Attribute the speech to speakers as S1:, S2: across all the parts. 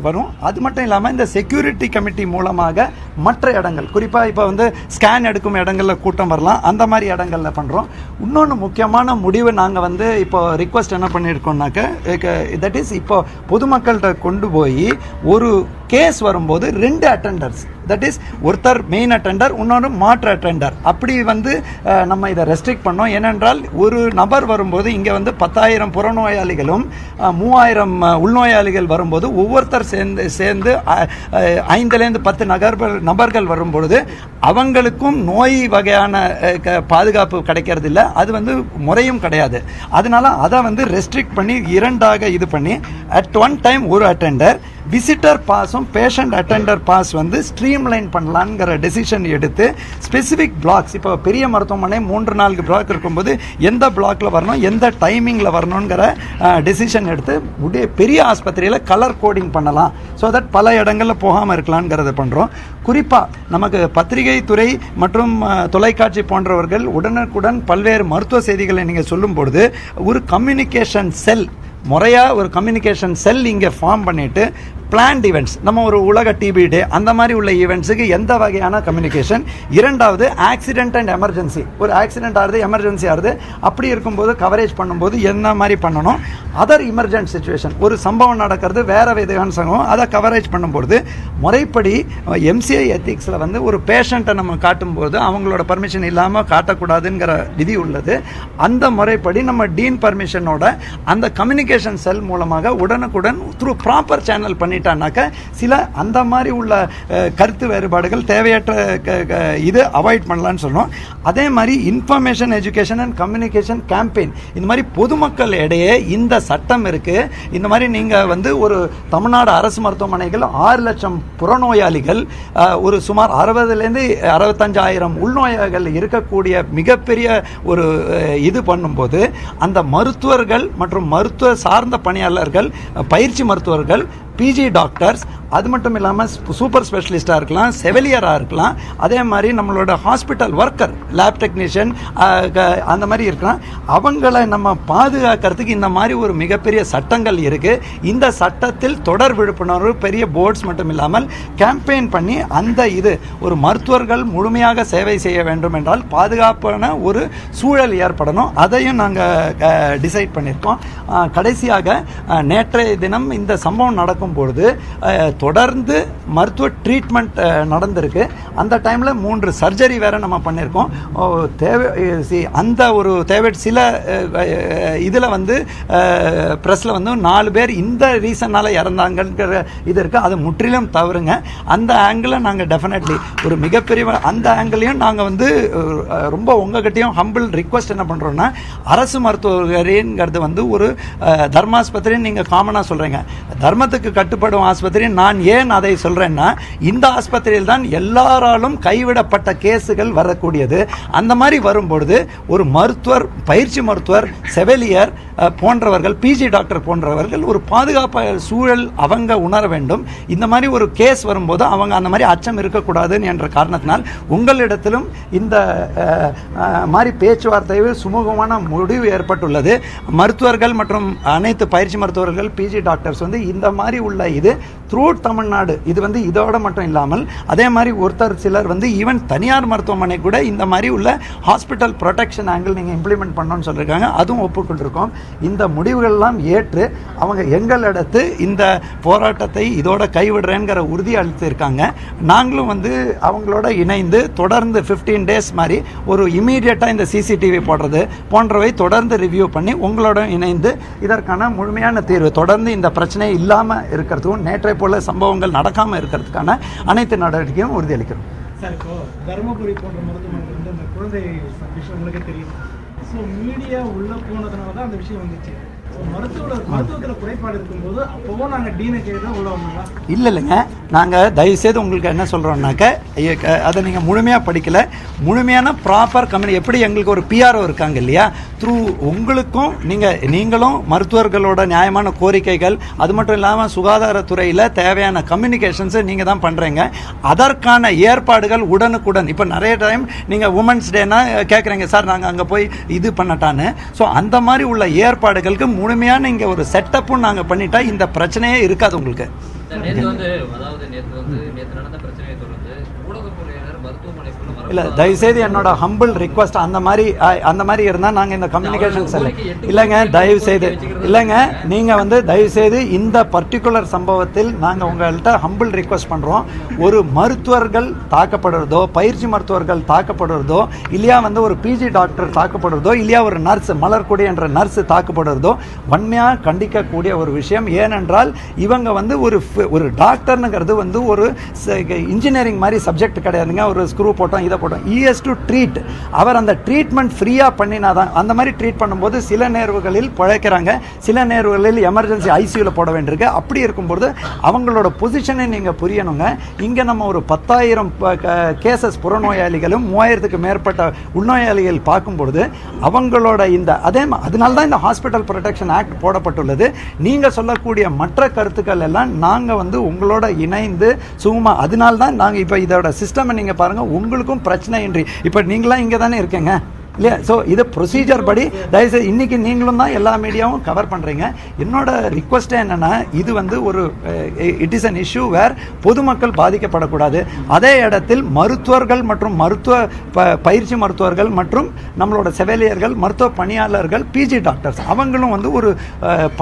S1: வரும். அது மட்டும் இல்லாமல் இந்த செக்யூரிட்டி கமிட்டி மூலமாக மற்ற இடங்கள், குறிப்பாக இப்போ வந்து ஸ்கேன் எடுக்கும் இடங்களில் கூட்டம் வரலாம், அந்த மாதிரி இடங்களில் பண்ணுறோம். இன்னொன்று முக்கியமான முடிவு நாங்கள் வந்து இப்போ ரிக்வஸ்ட் என்ன பண்ணியிருக்கோம்னாக்க, தட் இஸ் இப்போ பொதுமக்கள்கிட்ட கொண்டு போய் ஒரு கேஸ் வரும்போது 2 அட்டெண்டர்ஸ், தட் இஸ் ஒருத்தர் மெயின் அட்டெண்டர், இன்னொன்று மாற்று அட்டெண்டர், அப்படி வந்து நம்ம இதை ரெஸ்ட்ரிக்ட் பண்ணோம். ஏனென்றால் ஒரு நபர் வரும்போது இங்கே வந்து 10,000 புறநோயாளிகளும் 3,000 உள்நோயாளிகள் வரும்போது ஒவ்வொருத்தர் சேர்ந்து 5லேருந்து 10 நபர்கள் வரும்பொழுது அவங்களுக்கும் நோய் வகையான பாதுகாப்பு கிடைக்கிறது இல்லை, அது வந்து முறையும் கிடையாது. அதனால அதை வந்து ரெஸ்ட்ரிக்ட் பண்ணி 2ஆக இது பண்ணி அட் ஒன் டைம் ஒரு அட்டெண்டர், விசிட்டர் பாஸும் பேஷண்ட் அட்டெண்டர் பாஸ் வந்து ஸ்ட்ரீம்லைன் பண்ணலாங்கிற டெசிஷன் எடுத்து ஸ்பெசிஃபிக் பிளாக்ஸ், இப்போ பெரிய மருத்துவமனை 3-4 பிளாக் இருக்கும்போது எந்த பிளாக்ல வரணும், எந்த டைமிங்கில் வரணுங்கிற டெசிஷன் எடுத்து பெரிய ஆஸ்பத்திரியில் கலர் கோடிங் பண்ணலாம். ஸோ தட் பல இடங்களில் போகாமல் இருக்கலாம்ங்கிறத பண்ணுறோம். குறிப்பாக நமக்கு பத்திரிகை துறை மற்றும் தொலைக்காட்சி போன்றவர்கள் உடனுக்குடன் பல்வேறு மருத்துவ செய்திகளை நீங்கள் சொல்லும் பொழுது ஒரு கம்யூனிகேஷன் செல், முறையாக ஒரு கம்யூனிகேஷன் செல் இங்கே ஃபார்ம் பண்ணிவிட்டு பிளான்ட் ஈவெண்ட்ஸ், நம்ம ஒரு உலக டிபி டே அந்த மாதிரி உள்ள ஈவெண்ட்ஸுக்கு எந்த வகையான கம்யூனிகேஷன். 2வது ஆக்சிடென்ட் அண்ட் எமர்ஜென்சி, ஒரு ஆக்சிடென்ட் ஆகுது, எமர்ஜென்சி ஆகுது, அப்படி இருக்கும்போது கவரேஜ் பண்ணும்போது என்ன மாதிரி பண்ணணும். அதர் இமர்ஜென்ட் சுச்சுவேஷன், ஒரு சம்பவம் நடக்கிறது, வேற விதமான சம்பவம், அதை கவரேஜ் பண்ணும்போது முறைப்படி எம்சிஐ எத்திக்ஸில் வந்து ஒரு பேஷண்ட்டை நம்ம காட்டும்போது அவங்களோட பர்மிஷன் இல்லாமல் காட்டக்கூடாதுங்கிற விதி உள்ளது. அந்த முறைப்படி நம்ம டீன் பர்மிஷனோட அந்த கம்யூனிகேஷன் செல் மூலமாக உடனுக்குடன் த்ரூ ப்ராப்பர் சேனல் பண்ணிட்டானாக்க சில அந்த மாதிரி உள்ள கருத்து வேறுபாடுகள், தேவையற்ற இது அவாய்ட் பண்ணலான்னு சொன்னோம். அதே மாதிரி information education and communication campaign, இந்த மாதிரி பொதுமக்கள் இடையே இந்த சட்டம் இருக்கு. இந்த மாதிரி நீங்க வந்து ஒரு தமிழ்நாடு அரசு மருத்துவமனைகள் 6 லட்சம் புறநோயாளிகள், ஒரு சுமார் 60லேருந்து 65,000 உள்நோயாளிகள் இருக்கக்கூடிய மிகப்பெரிய ஒரு இது பண்ணும்போது அந்த மருத்துவர்கள் மற்றும் மருத்துவ சார்ந்த பணியாளர்கள், பயிற்சி மருத்துவர்கள், பிஜி டாக்டர்ஸ், அது மட்டும் இல்லாமல் சூப்பர் ஸ்பெஷலிஸ்டாக இருக்கலாம், செவிலியராக இருக்கலாம், அதே மாதிரி நம்மளோட ஹாஸ்பிட்டல் ஒர்க்கர், லேப் டெக்னீஷியன், அந்த மாதிரி இருக்கலாம், அவங்கள நம்ம பாதுகாக்கிறதுக்கு இந்த மாதிரி ஒரு மிகப்பெரிய சட்டங்கள் இருக்குது. இந்த சட்டத்தில் தொடர் விழிப்புணர்வு பெரிய போர்ட்ஸ் மட்டும் இல்லாமல் கேம்பெயின் பண்ணி அந்த இது ஒரு மருத்துவர்கள் முழுமையாக சேவை செய்ய வேண்டும் என்றால் பாதுகாப்பான ஒரு சூழல் ஏற்படணும். அதையும் நாங்கள் டிசைட் பண்ணியிருக்கோம். கடைசியாக நேற்றைய தினம் இந்த சம்பவம் நடக்கும் பொழுது தொடர்ந்து மருத்துவ ட்ரீட்மெண்ட் நடந்திருக்கு. அந்த டைமில் 3 சர்ஜரி வேற நம்ம பண்ணியிருக்கோம். அந்த ஒரு தேவை சில இதில் வந்து ப்ரெஸ்ஸில் வந்து 4 பேர் இந்த ரீசனால் இறந்தாங்கிற இது இருக்குது. அது முற்றிலும் தவறுங்க. அந்த ஆங்கிளை நாங்கள் டெஃபினெட்லி ஒரு மிகப்பெரிய அந்த ஆங்கிளையும் நாங்கள் வந்து ரொம்ப உங்ககிட்டையும் ஹம்பிள் ரிக்வஸ்ட் என்ன பண்ணுறோன்னா, அரசு மருத்துவரிங்கிறது வந்து ஒரு தர்மாஸ்பத்திரின்னு நீங்கள் காமனாக சொல்கிறீங்க. தர்மத்துக்கு கட்டுப்படும் ஆஸ்பத்திரி. நான் ஏன் அதை சொல்றேன்னா, இந்த ஆஸ்பத்திரியில் தான் எல்லாராலும் கைவிடப்பட்ட கேசுகள் வரக்கூடியது. அந்த மாதிரி வரும்பொழுது ஒரு மருத்துவர், பயிற்சி மருத்துவர், செவிலியர் போன்றவர்கள், பிஜி டாக்டர் போன்றவர்கள் ஒரு பாதுகாப்பு சூழல் அவங்க உணர வேண்டும். இந்த மாதிரி ஒரு கேஸ் வரும்போது அவங்க அந்த மாதிரி அச்சம் இருக்கக்கூடாதுன்னு என்ற காரணத்தினால் உங்களிடத்திலும் இந்த மாதிரி பேச்சுவார்த்தையில் சுமூகமான முடிவு ஏற்பட்டுள்ளது. மருத்துவர்கள் மற்றும் அனைத்து பயிற்சி மருத்துவர்கள், பிஜி டாக்டர்ஸ் வந்து இந்த மாதிரி உள்ள இது த்ரூட் தமிழ்நாடு, இது வந்து இதோட மட்டும் இல்லாமல் அதே மாதிரி ஒருத்தர் சிலர் வந்து ஈவன் தனியார் மருத்துவமனை கூட இந்த மாதிரி உள்ள ஹாஸ்பிட்டல் ப்ரொடெக்ஷன் ஆங்கிள் நீங்கள் இம்ப்ளிமெண்ட் பண்ணணும்னு சொல்லியிருக்காங்க. அதுவும் ஒப்புக்கொண்டிருக்கோம். இந்த முடிவுகள்லாம் ஏற்று அவங்க எங்களிடத்து இந்த போராட்டத்தை இதோட கைவிடுறேங்கிற உறுதி அளித்திருக்காங்க. நாங்களும் வந்து அவங்களோட இணைந்து தொடர்ந்து 15 டேஸ் மாதிரி ஒரு இமீடியட்டாக இந்த சிசிடிவி போடுறது போன்றவை தொடர்ந்து ரிவ்யூ பண்ணி உங்களோட இணைந்து இதற்கான முழுமையான தீர்வு, தொடர்ந்து இந்த பிரச்சனை இல்லாமல் இருக்கிறதுக்கும் நேற்றை போல சம்பவங்கள் நடக்காமல் இருக்கிறதுக்கான அனைத்து நடவடிக்கையும் உறுதியளிக்கிறோம்.
S2: சார், இப்போ தருமபுரி போன்ற மருத்துவமனை வந்து அந்த குழந்தை விஷயம் உங்களுக்கே தெரியும். ஸோ மீடியா உள்ளே போனதுனால தான் அந்த விஷயம் வந்துச்சு. மருத்துவத்தில் குறைபாடு இருக்கும்போது அப்போவும் நாங்கள் டீனை கேட்டு உள்ள வந்தோங்களா? இல்லைங்க, நாங்கள் தயவுசெய்து உங்களுக்கு என்ன சொல்கிறோம்னாக்க, அதை நீங்கள் முழுமையாக படிக்கலை. முழுமையான ப்ராப்பர் கம்யூனி எப்படி எங்களுக்கு ஒரு பிஆர்ஓ இருக்காங்க இல்லையா, த்ரூ உங்களுக்கும் நீங்களும் மருத்துவர்களோட நியாயமான கோரிக்கைகள், அது மட்டும் இல்லாமல் சுகாதாரத்துறையில் தேவையான கம்யூனிகேஷன்ஸை நீங்கள் தான் பண்ணுறீங்க. அதற்கான ஏற்பாடுகள் உடனுக்குடன், இப்போ நிறைய டைம் நீங்கள் உமன்ஸ் டேனா கேட்குறீங்க, சார் நாங்கள் அங்கே போய் இது பண்ணட்டான்னு. ஸோ அந்த மாதிரி உள்ள ஏற்பாடுகளுக்கு
S1: முழுமையான இங்கே ஒரு செட்டப்பும் நாங்கள் பண்ணிட்டா இந்த பிரச்சனையே இருக்காது உங்களுக்கு.
S3: நடந்த பிரச்சனையை தொடர்ந்து ஊடகத்துறையினர் மருத்துவமனைக்குள்ள
S1: இல்லை, தயவுசெய்து என்னோட ஹம்பிள் ரிக்வஸ்ட் அந்த மாதிரி இருந்தால் நாங்கள் இந்த கம்யூனிகேஷன் செல் இல்லைங்க, தயவுசெய்து இல்லைங்க, நீங்கள் வந்து தயவுசெய்து இந்த பர்டிகுலர் சம்பவத்தில் நாங்கள் உங்கள்கிட்ட ஹம்பிள் ரிக்வஸ்ட் பண்ணுறோம். ஒரு மருத்துவர்கள் தாக்கப்படுறதோ, பயிற்சி மருத்துவர்கள் தாக்கப்படுறதோ, இல்லையா வந்து ஒரு பிஜி டாக்டர் தாக்கப்படுறதோ, இல்லையா ஒரு நர்ஸ் மலர்கொடி என்ற நர்ஸ் தாக்கப்படுறதோ வன்மையாக கண்டிக்கக்கூடிய ஒரு விஷயம். ஏனென்றால் இவங்க வந்து ஒரு டாக்டர்னுங்கிறது வந்து ஒரு இன்ஜினியரிங் மாதிரி சப்ஜெக்ட் கிடையாதுங்க. ஒரு ஸ்க்ரூ போட்டோம் இதை போட்டோம், இஎஸ் டு ட்ரீட். அவர் அந்த ட்ரீட்மெண்ட் ஃப்ரீயாக பண்ணினாதான். அந்த மாதிரி ட்ரீட் பண்ணும்போது சில நேர்வுகளில் பிழைக்கிறாங்க, சில நேர்வுகளில் எமர்ஜென்சி ஐசியூவில் போட வேண்டியிருக்கு. அப்படி இருக்கும்போது அவங்களோட பொசிஷனை நீங்கள் புரியணுங்க. இங்கே நம்ம ஒரு 10,000 கேசஸ் புறநோயாளிகளும் 3000க்கு மேற்பட்ட உள்நோயாளிகள் பார்க்கும்பொழுது அவங்களோட அதனால தான் இந்த ஹாஸ்பிட்டல் ப்ரொடெக்ஷன் ஆக்ட் போடப்பட்டுள்ளது. நீங்கள் சொல்லக்கூடிய மற்ற கருத்துக்கள் எல்லாம் நாங்கள் வந்து உங்களோட இணைந்து சும்மா அதனால தான் நாங்கள் இப்போ இதோட சிஸ்டமை நீங்கள் பாருங்கள், உங்களுக்கும் பிரச்சனை இன்றி இப்போ நீங்களாம் இங்கே தானே இருக்கீங்க இல்லையா? ஸோ இது ப்ரொசீஜர் படி தயவுசெய்து இன்றைக்கி நீங்களும் தான் எல்லா மீடியாவும் கவர் பண்ணுறீங்க. என்னோட ரிக்வஸ்ட்டே என்னென்னா, இது வந்து ஒரு இட் இஸ் அன் இஷ்யூ வேர் பொதுமக்கள் பாதிக்கப்படக்கூடாது. அதே இடத்தில் மருத்துவர்கள் மற்றும் பயிற்சி மருத்துவர்கள் மற்றும் நம்மளோட செவிலியர்கள், மருத்துவ பணியாளர்கள், பிஜி டாக்டர்ஸ் அவங்களும் வந்து ஒரு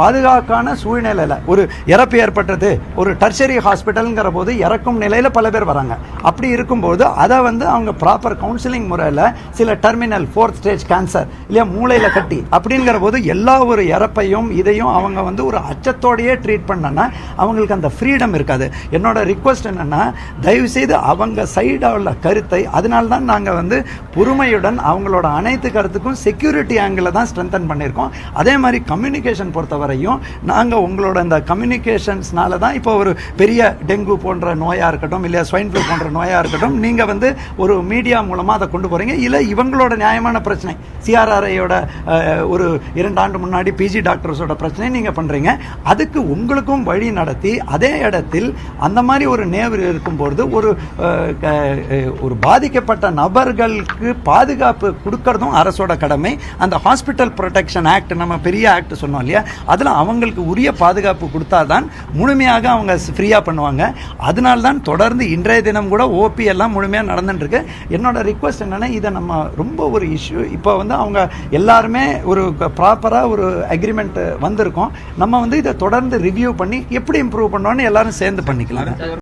S1: பாதுகாக்கான சூழ்நிலையில் ஒரு இறப்பு ஏற்பட்டது, ஒரு டெர்ஷரி ஹாஸ்பிட்டலுங்கிற போது இறக்கும் நிலையில் பல பேர் வராங்க. அப்படி இருக்கும்போது அதை வந்து அவங்க ப்ராப்பர் கவுன்சிலிங் முறையில் சில டெர்மினல் 4th ஸ்டேஜ் கேன்சர் இல்லையா மூளையில் கட்டி அப்படிங்கிற போது எல்லா ஒரு இறப்பையும் இதையும் அவங்க வந்து ஒரு அச்சத்தோடையே ட்ரீட் பண்ணனா அவங்களுக்கு அந்த ஃப்ரீடம் இருக்காது. என்னோட ரிக்வஸ்ட் என்னென்னா, தயவுசெய்து அவங்க சைடாக உள்ள கருத்தை, அதனால தான் நாங்கள் வந்து பொறுமையுடன் அவங்களோட அனைத்து கருத்துக்கும் செக்யூரிட்டி ஆங்கிளில் தான் ஸ்ட்ரென்தன் பண்ணியிருக்கோம். அதே மாதிரி கம்யூனிகேஷன் பொறுத்தவரையும் நாங்கள் உங்களோட இந்த கம்யூனிகேஷன்ஸ்னால தான் இப்போ ஒரு பெரிய டெங்கு போன்ற நோயாக இருக்கட்டும், இல்லையா ஸ்வைன் ஃப்ளூ போன்ற நோயாக இருக்கட்டும், நீங்கள் வந்து ஒரு மீடியா மூலமாக அதை கொண்டு போகிறீங்க. இல்லை இவங்களோட நியாயமான பிரச்சனை, சிஆர்ஆர்ஐயோட ஒரு 2 ஆண்டு முன்னாடி பிஜி டாக்டர்ஸோட பிரச்சனை நீங்கள் பண்ணுறீங்க. அதுக்கு உங்களுக்கும் வழி நடத்தி அதே இடத்தில் அந்த மாதிரி ஒரு நேவர் இருக்கும்போது ஒரு பாதிக்கப்பட்ட நபர்களுக்கு பாதுகாப்பு கொடுக்கறதும் அரசோட கடமை. அந்த ஹாஸ்பிட்டல் ப்ரொடெக்ஷன் ஆக்ட் நம்ம பெரிய ஆக்ட் சொன்னோம் இல்லையா, அதில் அவங்களுக்கு உரிய பாதுகாப்பு கொடுத்தாதான் முழுமையாக அவங்க ஃப்ரீயாக பண்ணுவாங்க. அதனால தான் தொடர்ந்து இன்றைய தினம் கூட ஓபி எல்லாம் முழுமையாக நடந்துட்டு இருக்கு. என்னோட ரிக்வஸ்ட் என்னன்னா, இதை நம்ம ரொம்ப ஒரு இஷ்யூ இப்போ வந்து அவங்க எல்லாருமே ஒரு ப்ராப்பராக ஒரு அக்ரிமெண்ட் வந்திருக்கோம். நம்ம வந்து இதை தொடர்ந்து ரிவ்யூ பண்ணி எப்படி இம்ப்ரூவ் பண்ணோன்னு எல்லாரும் சேர்ந்து பண்ணிக்கலாம்.